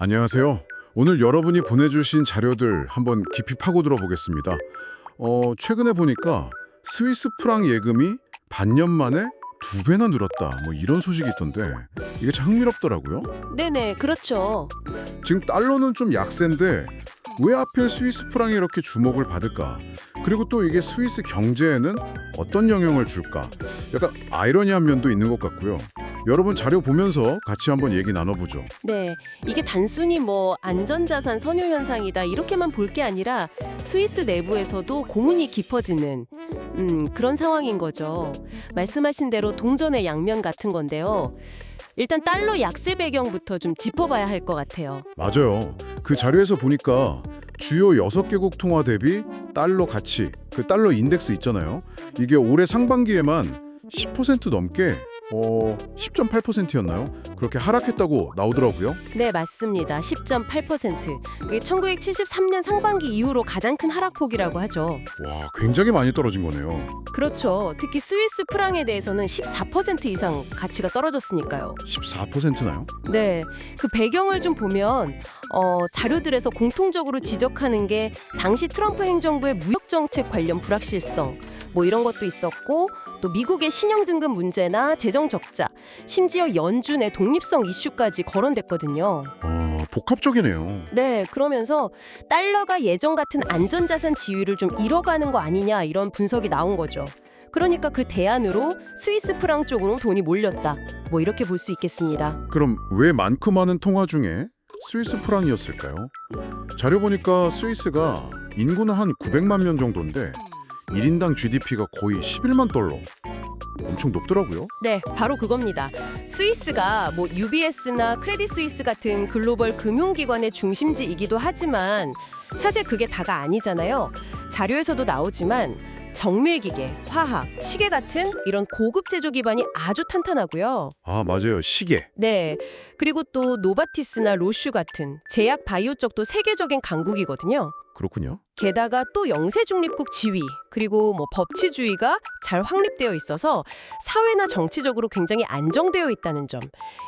안녕하세요. 오늘 여러분이 보내주신 자료들 한번 깊이 파고들어 보겠습니다. 최근에 보니까 스위스 프랑 예금이 반년 만에 2배나 늘었다. 뭐 이런 소식이 있던데 이게 참 흥미롭더라고요. 네네, 그렇죠. 지금 달러는 좀 약세인데 왜 하필 스위스 프랑이 이렇게 주목을 받을까? 그리고 또 이게 스위스 경제에는 어떤 영향을 줄까? 약간 아이러니한 면도 있는 것 같고요. 여러분 자료 보면서 같이 한번 얘기 나눠보죠. 네, 이게 단순히 뭐 안전자산 선호 현상이다 이렇게만 볼 게 아니라 스위스 내부에서도 고문이 깊어지는 그런 상황인 거죠. 말씀하신 대로 동전의 양면 같은 건데요. 일단 달러 약세 배경부터 좀 짚어봐야 할 것 같아요. 맞아요. 그 자료에서 보니까 주요 6개국 통화 대비 달러 가치, 그 달러 인덱스 있잖아요. 이게 올해 상반기에만 10% 넘게 10.8%였나요? 그렇게 하락했다고 나오더라고요. 네, 맞습니다. 10.8%. 그게 1973년 상반기 이후로 가장 큰 하락폭이라고 하죠. 와, 굉장히 많이 떨어진 거네요. 그렇죠. 특히 스위스 프랑에 대해서는 14% 이상 가치가 떨어졌으니까요. 14%나요? 네, 그 배경을 좀 보면 자료들에서 공통적으로 지적하는 게 당시 트럼프 행정부의 무역 정책 관련 불확실성 뭐 이런 것도 있었고 또 미국의 신용 등급 문제나 재정 적자, 심지어 연준의 독립성 이슈까지 거론됐거든요. 복합적이네요. 네, 그러면서 달러가 예전 같은 안전자산 지위를 좀 잃어가는 거 아니냐 이런 분석이 나온 거죠. 그러니까 그 대안으로 스위스 프랑 쪽으로 돈이 몰렸다. 뭐 이렇게 볼 수 있겠습니다. 그럼 왜 많고 많은 통화 중에 스위스 프랑이었을까요? 자료 보니까 스위스가 인구는 한 900만 명 정도인데 1인당 GDP가 거의 11만 달러. 엄청 높더라고요. 네, 바로 그겁니다. 스위스가 뭐 UBS나 크레딧 스위스 같은 글로벌 금융기관의 중심지이기도 하지만 사실 그게 다가 아니잖아요. 자료에서도 나오지만 정밀기계, 화학, 시계 같은 이런 고급 제조 기반이 아주 탄탄하고요. 아, 맞아요. 시계. 네, 그리고 또 노바티스나 로슈 같은 제약 바이오 쪽도 세계적인 강국이거든요. 그렇군요. 게다가 또 영세 중립국 지위 그리고 뭐 법치주의가 잘 확립되어 있어서 사회나 정치적으로 굉장히 안정되어 있다는 점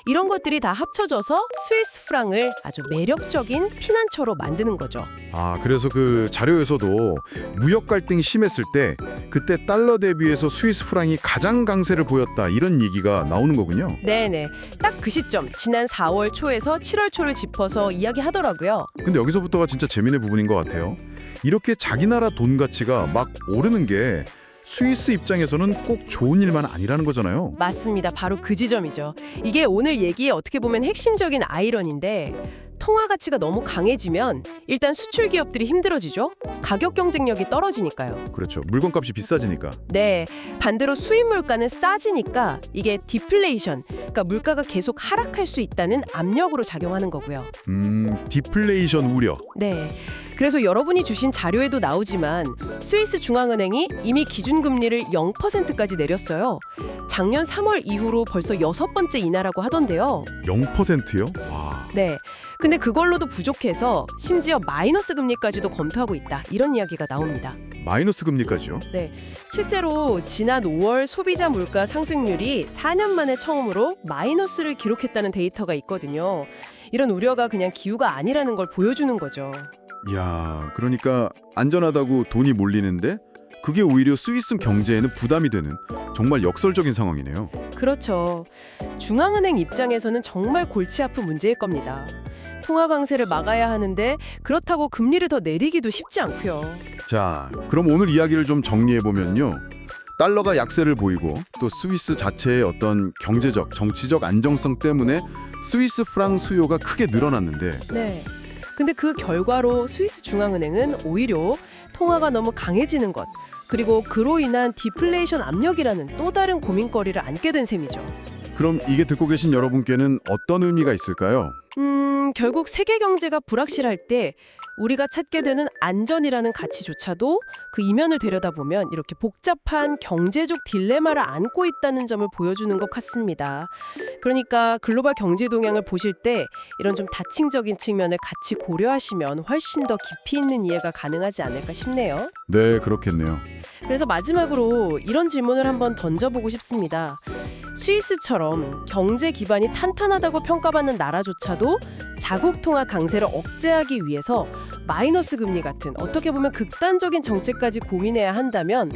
이런 것들이 다 합쳐져서 스위스 프랑을 아주 매력적인 피난처로 만드는 거죠. 아, 그래서 그 자료에서도 무역 갈등이 심했을 때 그때 달러 대비해서 스위스 프랑이 가장 강세를 보였다 이런 얘기가 나오는 거군요. 네네, 딱 그 시점 지난 4월 초에서 7월 초를 짚어서 이야기하더라고요. 근데 여기서부터가 진짜 재미있는 부분인 것 같아요. 이렇게 자기 나라 돈 가치가 막 오르는 게 스위스 입장에서는 꼭 좋은 일만 아니라는 거잖아요. 맞습니다. 바로 그 지점이죠. 이게 오늘 얘기의 어떻게 보면 핵심적인 아이러니인데 통화 가치가 너무 강해지면 일단 수출 기업들이 힘들어지죠. 가격 경쟁력이 떨어지니까요. 그렇죠. 물건값이 비싸지니까. 네, 반대로 수입 물가는 싸지니까 이게 디플레이션, 그러니까 물가가 계속 하락할 수 있다는 압력으로 작용하는 거고요. 디플레이션 우려. 네, 그래서 여러분이 주신 자료에도 나오지만 스위스 중앙은행이 이미 기준금리를 0%까지 내렸어요. 작년 3월 이후로 벌써 6번째 인하라고 하던데요. 0%요? 와. 네, 근데 그걸로도 부족해서 심지어 마이너스 금리까지도 검토하고 있다. 이런 이야기가 나옵니다. 마이너스 금리까지요? 네, 실제로 지난 5월 소비자 물가 상승률이 4년 만에 처음으로 마이너스를 기록했다는 데이터가 있거든요. 이런 우려가 그냥 기우가 아니라는 걸 보여주는 거죠. 이야, 그러니까 안전하다고 돈이 몰리는데 그게 오히려 스위스 경제에는 부담이 되는 정말 역설적인 상황이네요. 그렇죠. 중앙은행 입장에서는 정말 골치 아픈 문제일 겁니다. 통화 강세를 막아야 하는데 그렇다고 금리를 더 내리기도 쉽지 않고요. 자, 그럼 오늘 이야기를 좀 정리해보면요. 달러가 약세를 보이고 또 스위스 자체의 어떤 경제적, 정치적 안정성 때문에 스위스 프랑 수요가 크게 늘어났는데 네. 근데 그 결과로 스위스 중앙은행은 오히려 통화가 너무 강해지는 것, 그리고 그로 인한 디플레이션 압력이라는 또 다른 고민거리를 안게 된 셈이죠. 그럼 이게 듣고 계신 여러분께는 어떤 의미가 있을까요? 결국 세계 경제가 불확실할 때 우리가 찾게 되는 안전이라는 가치조차도 그 이면을 들여다보면 이렇게 복잡한 경제적 딜레마를 안고 있다는 점을 보여주는 것 같습니다. 그러니까 글로벌 경제 동향을 보실 때 이런 좀 다층적인 측면을 같이 고려하시면 훨씬 더 깊이 있는 이해가 가능하지 않을까 싶네요. 네, 그렇겠네요. 그래서 마지막으로 이런 질문을 한번 던져보고 싶습니다. 스위스처럼 경제 기반이 탄탄하다고 평가받는 나라조차도 자국 통화 강세를 억제하기 위해서 마이너스 금리 같은 어떻게 보면 극단적인 정책까지 고민해야 한다면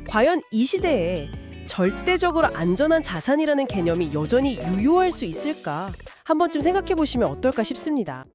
과연 이 시대에 절대적으로 안전한 자산이라는 개념이 여전히 유효할 수 있을까? 한 번쯤 생각해 보시면 어떨까 싶습니다.